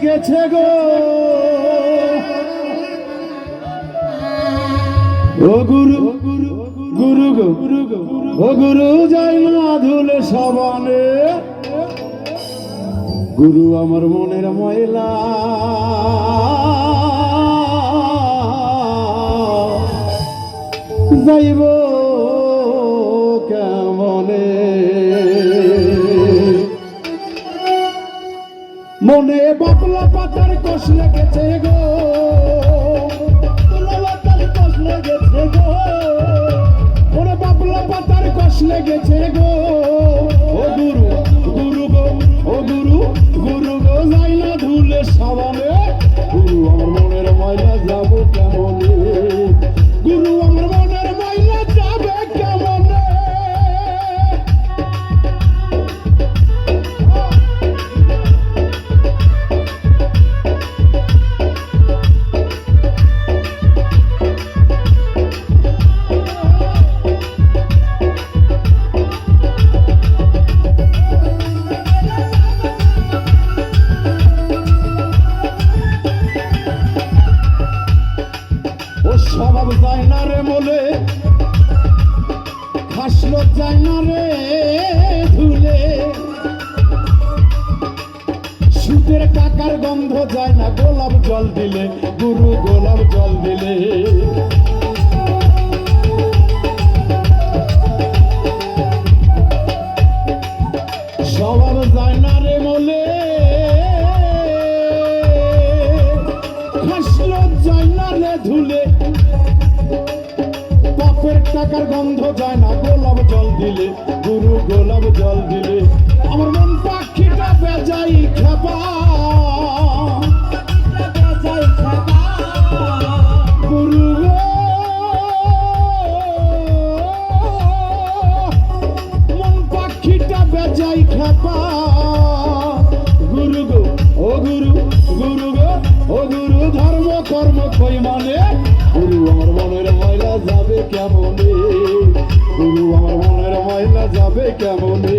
গেছে গো ও গুরু গুরু গো ও গুরু যাই না ধুলে সাবানে গুরু আমার মনের ময়লা যাইব কেমনে মনে বাবলা পাতার কষ লেগেছে গো কষ লেগেছে গো মনে বাবলা পাতার কষ লেগেছে গো ও গুরু গুরু গো ও গুরু গুরু গো যাই না ধুলে সাবানে গুরু আমার মনের ময়লা যাবো কেমনে গুরু আমার মনের ময়লা যাবে কেমনে স্বভাব যায় না রে বলে হাসলো যায় না রে ধুলে সুতের টাকার গন্ধ যায় না গোলাপ জল দিলে গুরু গোলাপ জল দিলে স্বভাব যায় না রে বলে হাসলো যায় না রে ধুলে টাকার গন্ধ যায় না গোলাপ জল দিলে গুরু গোলাপ জল দিলে আমার মন পাখিটা বেজাই খেপা গুরু মন পাখিটা বেজাই খেপা গুরু গো ও গুরু গুরু গো ও গুরু ধর্ম কর্ম কই মানে গুরু আমার মনের ময়লা যাবে কেমনে গুরু আমার মনের ময়লা যাবে কেমনে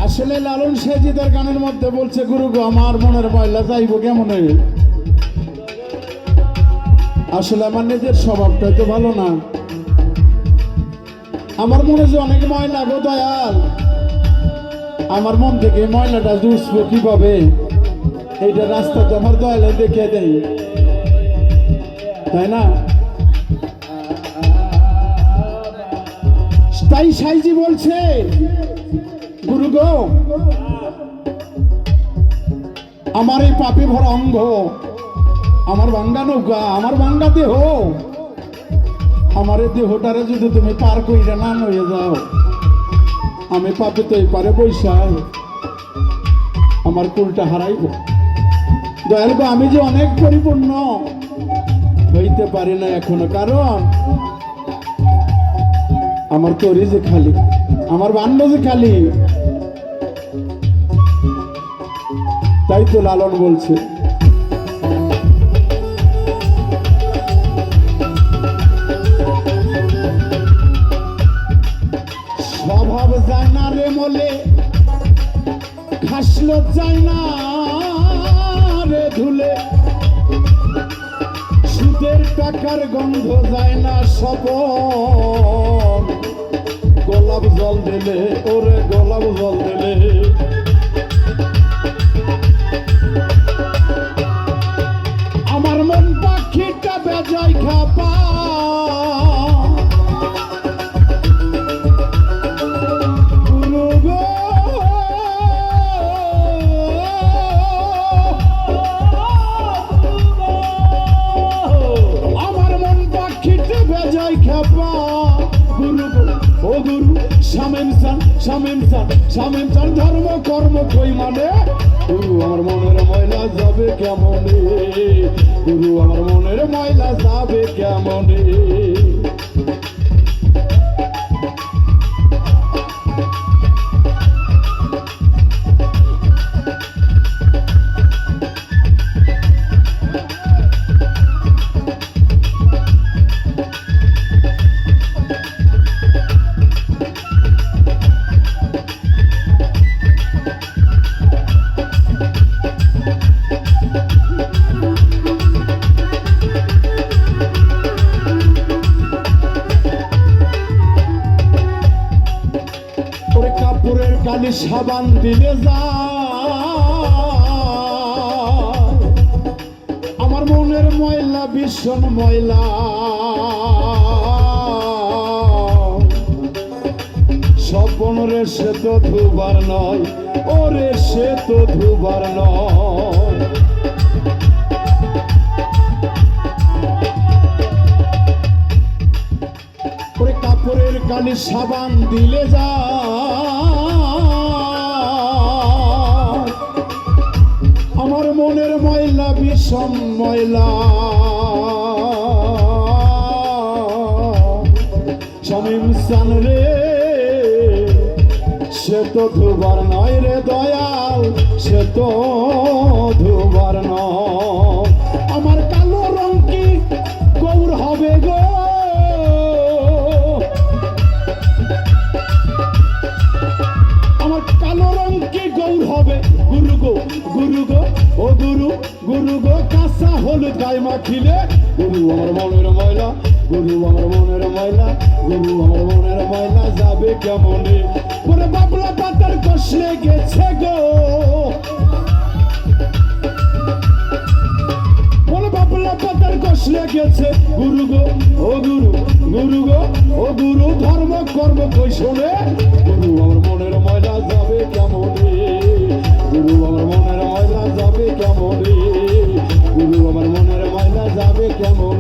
আসলে লালন সাইজিদার গানের মধ্যে বলছে গুরু গো আমার মনের ময়লা যাইব কেমনে আসলে আমার নিজের স্বভাবটা তো ভালো না আমার মনে যে অনেক ময়লা গো দয়াল আমার মন থেকে ময়লাটা জুসবো কিভাবে এইটা রাস্তা তো আমার দয়ালে দেখে দেয় তাই না তাই সাইজি বলছে গুরু গো আমার এই পাপে ভরা অঙ্গ আমার ভাঙ্গা নৌকা আমার ভাঙ্গা দেহ আমার এই দেহটারে যদি তুমি পার কইরা না হয়ে যাও আমি পাপে তো এই পারে বৈশাখ আমার কুলটা হারাইব দয়াল গো আমি যে অনেক পরিপূর্ণ হইতে পারি না এখনো কারণ আমার তরি যে খালি আমার বান্ড যে খালি তাই তো লালন বলছে স্বভাব যায় না রে মলে খাসলো যায় না রে ধুলে সুদের টাকার গন্ধ যায় না স্বপন গোলাপ জল দিলে ওরে গোলাপ জল দিলে আমার মন পাখিটা বেজাই খাপা গুরু গো আমার মন পাখিটা শামীম চান ধর্ম কর্ম কই মানে গুরু আমার মনের ময়লা যাবে কেমনে গুরু আমার মনের ময়লা যাবে কেমনে কাপড়ের কালি সাবান দিলে যা আমার মনের ময়লা ভীষণ ময়লা স্বপন রে সে তো ধুবার নয় ওরে সে তো ধুবার নয় কাপড়ের কালি সাবান দিলে যা আমার মনের ময়লা বিষম ময়লা শামীম চান রে সে তো ধুবার নয় রে দয়াল সে তো ধুবার নয় আমার কালো রং কি গৌর হবে গো কালো রং কি গৌর হবে গুরু গো ও গুরু গো কাঁচা হলুদ গায়ে মাখিলে গুরু আমার মনের ময়লা গুরু আমার মনের ময়লা গুরু আমার মনের ময়লা যাবে কেমনে ওরে বাবলা পাতার কষলে গেছে গো ওরে বাবলা পাতার কষলে গেছে গুরু গো ও গুরু ধর্ম কর্ম কই শোনে গুরু আমার মনের ময়লা যাবে কেমনে গুরু আমার মনের ময়লা যাবে কেমনে গুরু আমার মনের ময়লা যাবে কেমন